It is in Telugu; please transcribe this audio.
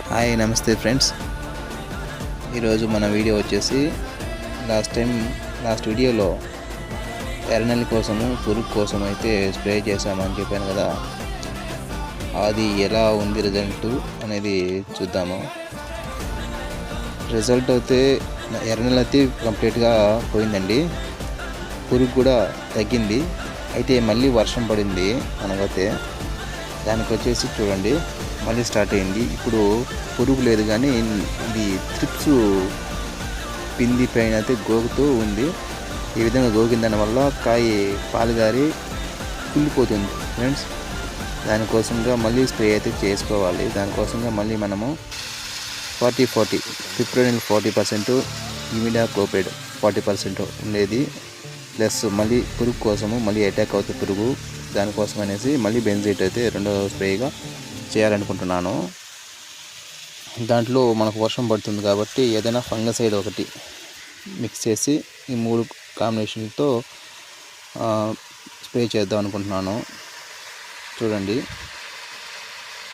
హాయ్ నమస్తే ఫ్రెండ్స్. ఈరోజు మన వీడియో వచ్చేసి లాస్ట్ వీడియోలో ఎర్రనెల్లి కోసము పురుగు కోసం అయితే స్ప్రే చేసామని చెప్పాను కదా, అది ఎలా ఉంది రిజల్ట్ అనేది చూద్దాము. రిజల్ట్ అయితే ఎర్రనెల్లి అయితే కంప్లీట్గా పోయిందండి, పురుగు కూడా తగ్గింది. అయితే మళ్ళీ వర్షం పడింది మనకైతే, దానికి వచ్చేసి చూడండి మళ్ళీ స్టార్ట్ అయింది. ఇప్పుడు పురుగు లేదు కానీ ఇది త్రిప్స్ పిండి పైన అయితే గోగుతూ ఉంది. ఈ విధంగా గోగిన దానివల్ల కాయ పాలుగారి కుళ్ళిపోతుంది ఫ్రెండ్స్. దానికోసంగా మళ్ళీ స్ప్రే అయితే చేసుకోవాలి. దానికోసంగా మళ్ళీ మనము 40-40 పిప్రోనిల్ 40%, ఇమిడాక్లోప్రిడ్ 40% ఉండేది, ప్లస్ మళ్ళీ పురుగు కోసము మళ్ళీ అటాక్ అవుతుంది పురుగు, దానికోసం అనేసి మళ్ళీ బెంజైట్ అయితే రెండో స్ప్రేగా చేయాలనుకుంటున్నాను. దాంట్లో మనకు వర్షం పడుతుంది కాబట్టి ఏదైనా ఫంగసైడ్ ఒకటి మిక్స్ చేసి ఈ 3 కాంబినేషన్లతో స్ప్రే చేద్దాం అనుకుంటున్నాను. చూడండి